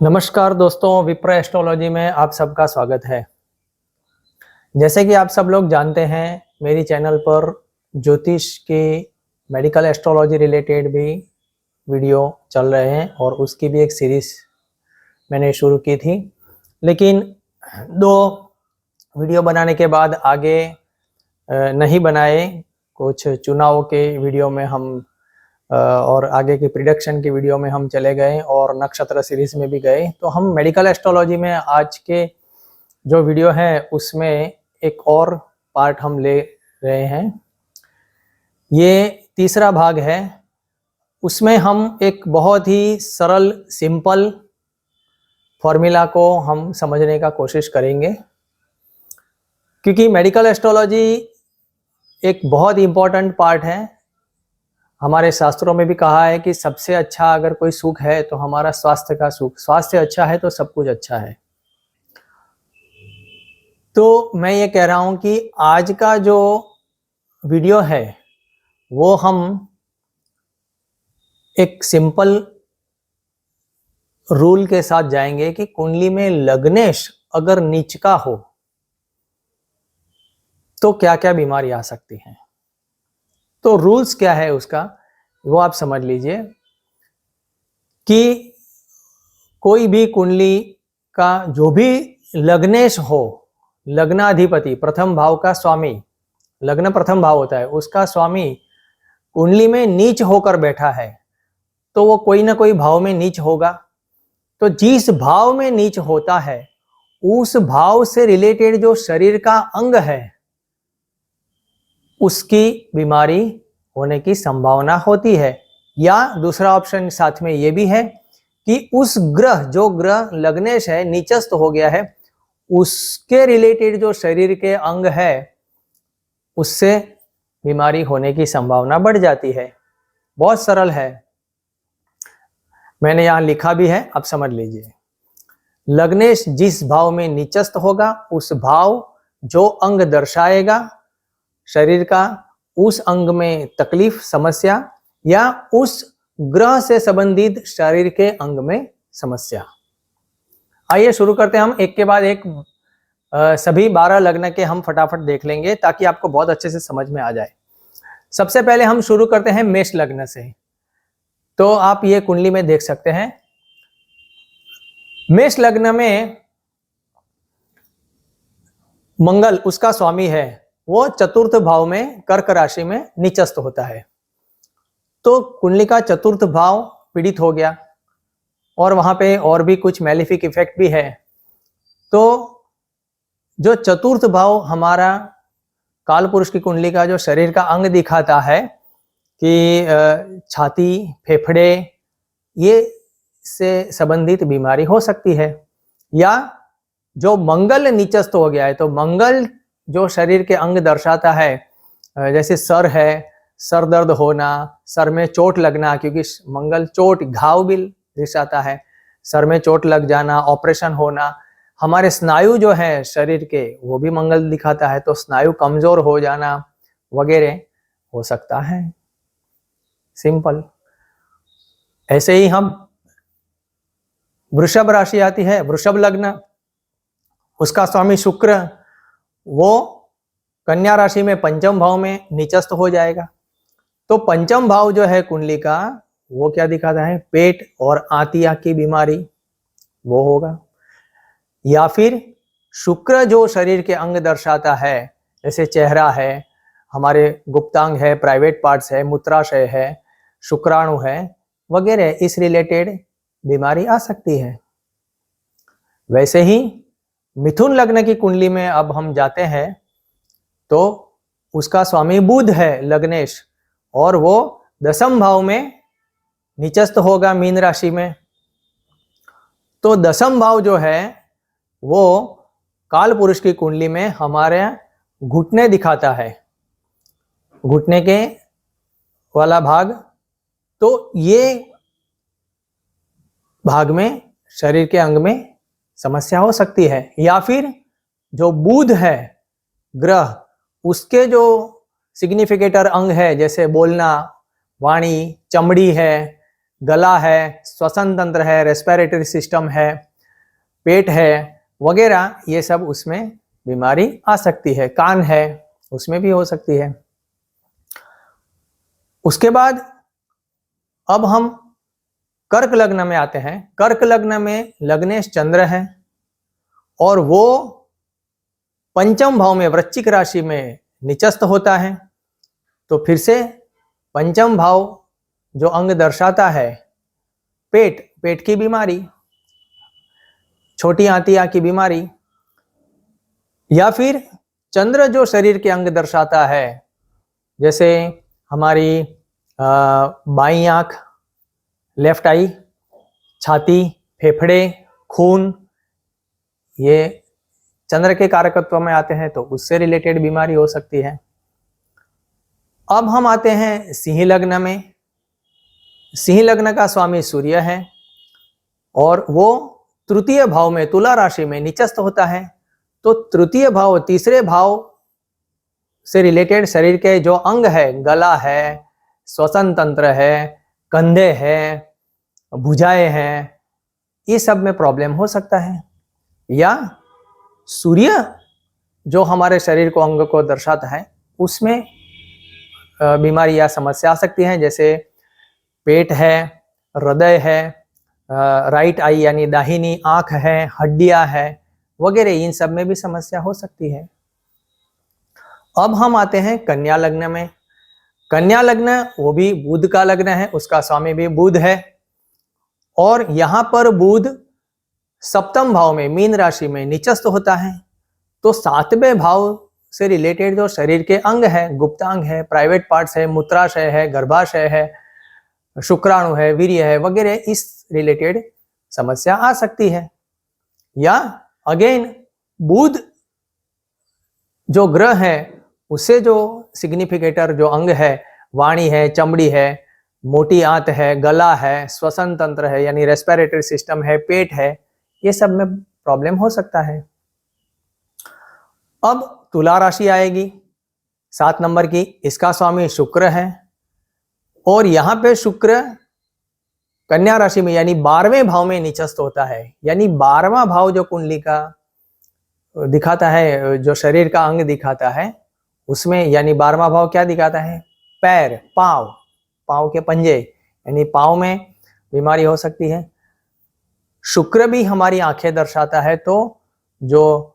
नमस्कार दोस्तों, विप्र एस्ट्रोलॉजी में आप सबका स्वागत है। जैसे कि आप सब लोग जानते हैं, मेरी चैनल पर ज्योतिष के मेडिकल एस्ट्रोलॉजी रिलेटेड भी वीडियो चल रहे हैं और उसकी भी एक सीरीज मैंने शुरू की थी, लेकिन 2 वीडियो बनाने के बाद आगे नहीं बनाए। कुछ चुनाव के वीडियो में हम और आगे की प्रिडिक्शन की वीडियो में हम चले गए और नक्षत्र सीरीज में भी गए। तो हम मेडिकल एस्ट्रोलॉजी में आज के जो वीडियो है उसमें एक और पार्ट हम ले रहे हैं। ये तीसरा भाग है। उसमें हम एक बहुत ही सरल सिंपल फॉर्मूला को हम समझने का कोशिश करेंगे, क्योंकि मेडिकल एस्ट्रोलॉजी एक बहुत इम्पोर्टेंट पार्ट है। हमारे शास्त्रों में भी कहा है कि सबसे अच्छा अगर कोई सुख है तो हमारा स्वास्थ्य का सुख। स्वास्थ्य अच्छा है तो सब कुछ अच्छा है। तो मैं ये कह रहा हूं कि आज का जो वीडियो है वो हम एक सिंपल रूल के साथ जाएंगे कि कुंडली में लग्नेश अगर नीच का हो तो क्या क्या बीमारी आ सकती हैं। तो रूल्स क्या है उसका वो आप समझ लीजिए कि कोई भी कुंडली का जो भी लग्नेश हो, लग्नाधिपति प्रथम भाव का स्वामी, लग्न प्रथम भाव होता है, उसका स्वामी कुंडली में नीच होकर बैठा है तो वो कोई ना कोई भाव में नीच होगा। तो जिस भाव में नीच होता है उस भाव से रिलेटेड जो शरीर का अंग है उसकी बीमारी होने की संभावना होती है। या दूसरा ऑप्शन साथ में ये भी है कि उस ग्रह, जो ग्रह लग्नेश है, नीचस्थ हो गया है, उसके रिलेटेड जो शरीर के अंग है उससे बीमारी होने की संभावना बढ़ जाती है। बहुत सरल है, मैंने यहां लिखा भी है, आप समझ लीजिए। लग्नेश जिस भाव में नीचस्थ होगा उस भाव जो अंग दर्शाएगा शरीर का, उस अंग में तकलीफ, समस्या या उस ग्रह से संबंधित शरीर के अंग में समस्या। आइए शुरू करते हैं हम एक के बाद एक सभी 12 लग्न के हम फटाफट देख लेंगे ताकि आपको बहुत अच्छे से समझ में आ जाए। सबसे पहले हम शुरू करते हैं मेष लग्न से। तो आप ये कुंडली में देख सकते हैं, मेष लग्न में मंगल उसका स्वामी है, वो चतुर्थ भाव में कर्क राशि में नीचस्थ होता है। तो कुंडली का चतुर्थ भाव पीड़ित हो गया और वहां पे और भी कुछ मैलिफिक इफेक्ट भी है। तो जो चतुर्थ भाव हमारा काल पुरुष की कुंडली का जो शरीर का अंग दिखाता है कि छाती, फेफड़े, ये से संबंधित बीमारी हो सकती है। या जो मंगल नीचस्थ हो गया है, तो मंगल जो शरीर के अंग दर्शाता है, जैसे सर है, सर दर्द होना, सर में चोट लगना, क्योंकि मंगल चोट, घाव भी दर्शाता है, सर में चोट लग जाना, ऑपरेशन होना। हमारे स्नायु जो है शरीर के वो भी मंगल दिखाता है, तो स्नायु कमजोर हो जाना वगैरह हो सकता है। सिंपल। ऐसे ही हम वृषभ राशि आती है, वृषभ लग्न, उसका स्वामी शुक्र, वो कन्या राशि में पंचम भाव में नीचस्थ हो जाएगा। तो पंचम भाव जो है कुंडली का वो क्या दिखाता है, पेट और आंतिया की बीमारी वो होगा। या फिर शुक्र जो शरीर के अंग दर्शाता है, जैसे चेहरा है, हमारे गुप्तांग है, प्राइवेट पार्ट्स है, मूत्राशय है, शुक्राणु है वगैरह, इस रिलेटेड बीमारी आ सकती है। वैसे ही मिथुन लग्न की कुंडली में अब हम जाते हैं तो उसका स्वामी बुध है लग्नेश, और वो दसम भाव में नीचस्थ होगा मीन राशि में। तो दसम भाव जो है वो काल पुरुष की कुंडली में हमारे घुटने दिखाता है, घुटने के वाला भाग। तो ये भाग में शरीर के अंग में समस्या हो सकती है। या फिर जो बुध है ग्रह, उसके जो सिग्निफिकेटर अंग है, जैसे बोलना, वाणी, चमड़ी है, गला है, श्वसन तंत्र है, रेस्पिरेटरी सिस्टम है, पेट है वगैरह, ये सब उसमें बीमारी आ सकती है। कान है, उसमें भी हो सकती है। उसके बाद अब हम कर्क लग्न में आते हैं। कर्क लग्न में लग्नेश चंद्र है और वो पंचम भाव में वृश्चिक राशि में निचस्त होता है। तो फिर से पंचम भाव जो अंग दर्शाता है पेट की बीमारी, छोटी आंतिया की बीमारी, या फिर चंद्र जो शरीर के अंग दर्शाता है, जैसे हमारी बाईं आंख, लेफ्ट आई, छाती, फेफड़े, खून, ये चंद्र के कारकत्व में आते हैं, तो उससे रिलेटेड बीमारी हो सकती है। अब हम आते हैं सिंह लग्न में। सिंह लग्न का स्वामी सूर्य है और वो तृतीय भाव में तुला राशि में निचस्त होता है। तो तृतीय भाव, तीसरे भाव से रिलेटेड शरीर के जो अंग है, गला है, श्वसन तंत्र है, कंधे है, भुजाएं हैं, ये सब में प्रॉब्लम हो सकता है। या सूर्य जो हमारे शरीर को अंग को दर्शाता है, उसमें बीमारी या समस्या आ सकती है, जैसे पेट है, हृदय है, राइट आई यानी दाहिनी आंख है, हड्डियां है वगैरह, इन सब में भी समस्या हो सकती है। अब हम आते हैं कन्या लग्न में। कन्या लग्न वो भी बुध का लग्न है, उसका स्वामी भी बुध है और यहाँ पर बुध सप्तम भाव में मीन राशि में निचस्त होता है। तो सातवें भाव से रिलेटेड जो शरीर के अंग है, गुप्तांग है, प्राइवेट पार्ट्स है, मूत्राशय है, गर्भाशय है, शुक्राणु है, वीर्य है वगैरह, इस रिलेटेड समस्या आ सकती है। या अगेन बुध जो ग्रह है, उससे जो सिग्निफिकेटर जो अंग है, वाणी है, चमड़ी है, मोटी आंत है, गला है, श्वसन तंत्र है यानी रेस्पिरेटरी सिस्टम है, पेट है, ये सब में प्रॉब्लम हो सकता है। अब तुला राशि आएगी 7 नंबर की, इसका स्वामी शुक्र है और यहाँ पे शुक्र कन्या राशि में यानी 12वें भाव में निचस्त होता है। यानी 12वां भाव जो कुंडली का दिखाता है, जो शरीर का अंग दिखाता है, उसमें यानी 12वां भाव क्या दिखाता है? पैर, पांव के पंजे, यानी पांव में बीमारी हो सकती है। शुक्र भी हमारी आंखें दर्शाता है, तो जो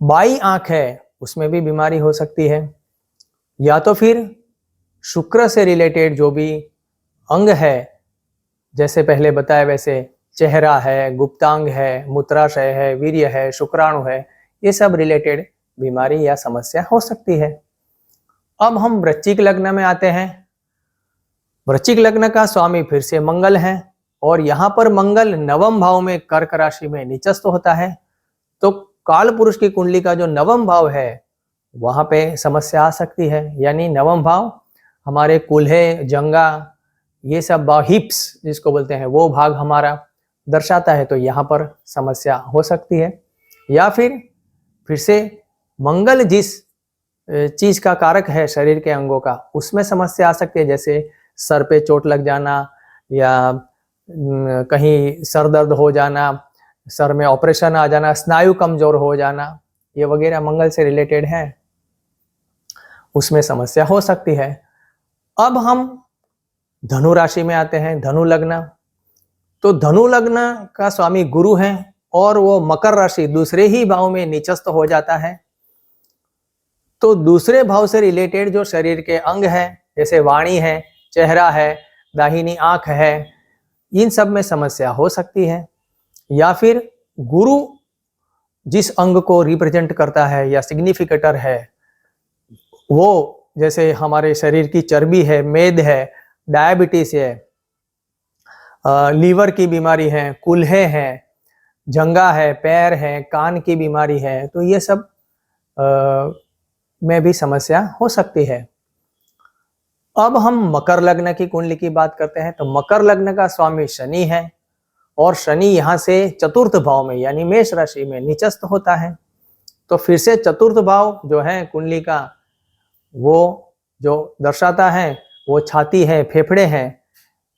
बाई आंख है उसमें भी बीमारी हो सकती है। या तो फिर शुक्र से रिलेटेड जो भी अंग है, जैसे पहले बताया वैसे चेहरा है, गुप्तांग है, मूत्राशय है, वीर्य है, शुक्राणु है, ये सब रिलेटेड बीमारी या समस्या हो सकती है। अब हम वृश्चिक लग्न में आते हैं। वृश्चिक लग्न का स्वामी फिर से मंगल है और यहाँ पर मंगल 9वें भाव में कर्क राशि में निचस्त होता है। तो काल पुरुष की कुंडली का जो 9वां भाव है वहां पे समस्या आ सकती है। यानी 9वां भाव हमारे कूल्हे, जंगा, ये सब हिप्स जिसको बोलते हैं, वो भाग हमारा दर्शाता है, तो यहाँ पर समस्या हो सकती है। या फिर से मंगल जिस चीज का कारक है शरीर के अंगों का, उसमें समस्या आ सकती है, जैसे सर पे चोट लग जाना या कहीं सर दर्द हो जाना, सर में ऑपरेशन आ जाना, स्नायु कमजोर हो जाना, ये वगैरह मंगल से रिलेटेड है, उसमें समस्या हो सकती है। अब हम धनु राशि में आते हैं, धनु लग्न। तो धनु लग्न का स्वामी गुरु है और वो मकर राशि दूसरे ही भाव में निचस्त हो जाता है। तो दूसरे भाव से रिलेटेड जो शरीर के अंग है, जैसे वाणी है, चेहरा है, दाहिनी आंख है, इन सब में समस्या हो सकती है। या फिर गुरु जिस अंग को रिप्रेजेंट करता है या सिग्निफिकेटर है, वो जैसे हमारे शरीर की चर्बी है, मेद है, डायबिटीज है, लीवर की बीमारी है, कूल्हे हैं, जंगा है, पैर है, कान की बीमारी है, तो ये सब में भी समस्या हो सकती है। अब हम मकर लग्न की कुंडली की बात करते हैं। तो मकर लग्न का स्वामी शनि है और शनि यहाँ से चतुर्थ भाव में यानी मेष राशि में निचस्त होता है। तो फिर से चतुर्थ भाव जो है कुंडली का, वो जो दर्शाता है वो छाती है, फेफड़े हैं,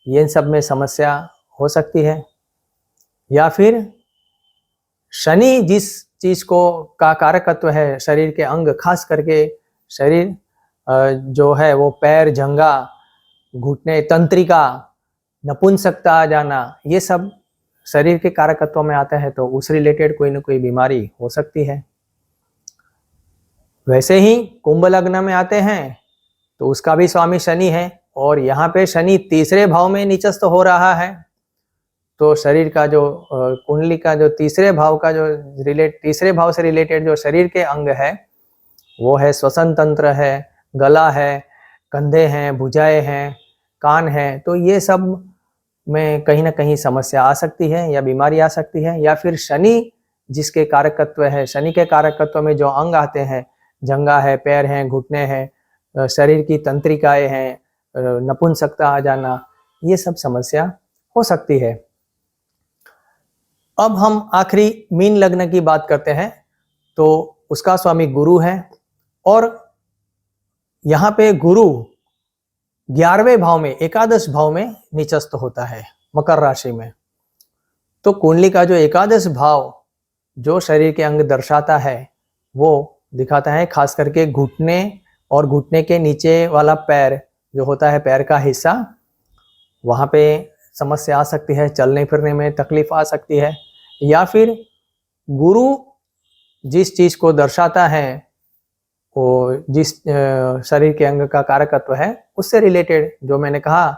ये सब में समस्या हो सकती है। या फिर शनि जिस चीज को का कारकत्व है, शरीर के अंग, खास करके शरीर जो है वो पैर, जंघा, घुटने, तंत्रिका, नपुंसकता आ जाना, ये सब शरीर के कारकत्व में आता है, तो उस रिलेटेड कोई ना कोई बीमारी हो सकती है। वैसे ही कुंभ लग्न में आते हैं तो उसका भी स्वामी शनि है, और यहाँ पे शनि तीसरे भाव में नीचस्थ हो रहा है, तो शरीर का जो कुंडली का जो तीसरे भाव से रिलेटेड जो शरीर के अंग है वो है श्वसन तंत्र है, गला है, कंधे हैं, भुजाएं हैं, कान है, तो ये सब में कहीं ना कहीं समस्या आ सकती है या बीमारी आ सकती है। या फिर शनि जिसके कारकत्व है, शनि के कारकत्व में जो अंग आते हैं, जंघा है, पैर हैं, घुटने हैं, शरीर की तंत्रिकाएं हैं, नपुंसकता आ जाना, ये सब समस्या हो सकती है। अब हम आखिरी मीन लग्न की बात करते हैं, तो उसका स्वामी गुरु है, और यहाँ पे गुरु 11वें भाव में, एकादश भाव में नीचस्थ होता है, मकर राशि में। तो कुंडली का जो एकादश भाव जो शरीर के अंग दर्शाता है वो दिखाता है खास करके घुटने और घुटने के नीचे वाला पैर जो होता है, पैर का हिस्सा, वहाँ पे समस्या आ सकती है, चलने फिरने में तकलीफ आ सकती है। या फिर गुरु जिस चीज को दर्शाता है, वो जिस शरीर के अंग का कारकत्व है, उससे रिलेटेड जो मैंने कहा,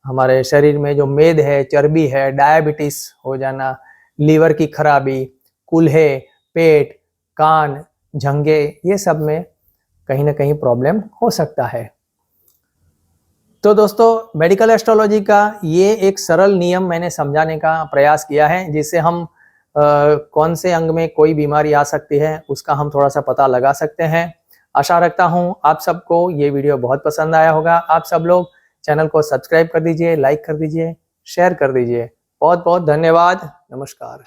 हमारे शरीर में जो मेद है, चर्बी है, डायबिटीज हो जाना, लीवर की खराबी, कूल्हे, पेट, कान, झंगे, ये सब में कहीं ना कहीं प्रॉब्लम हो सकता है। तो दोस्तों, मेडिकल एस्ट्रोलॉजी का ये एक सरल नियम मैंने समझाने का प्रयास किया है, जिससे हम कौन से अंग में कोई बीमारी आ सकती है उसका हम थोड़ा सा पता लगा सकते हैं। आशा रखता हूँ आप सबको ये वीडियो बहुत पसंद आया होगा। आप सब लोग चैनल को सब्सक्राइब कर दीजिए, लाइक कर दीजिए, शेयर कर दीजिए। बहुत बहुत धन्यवाद। नमस्कार।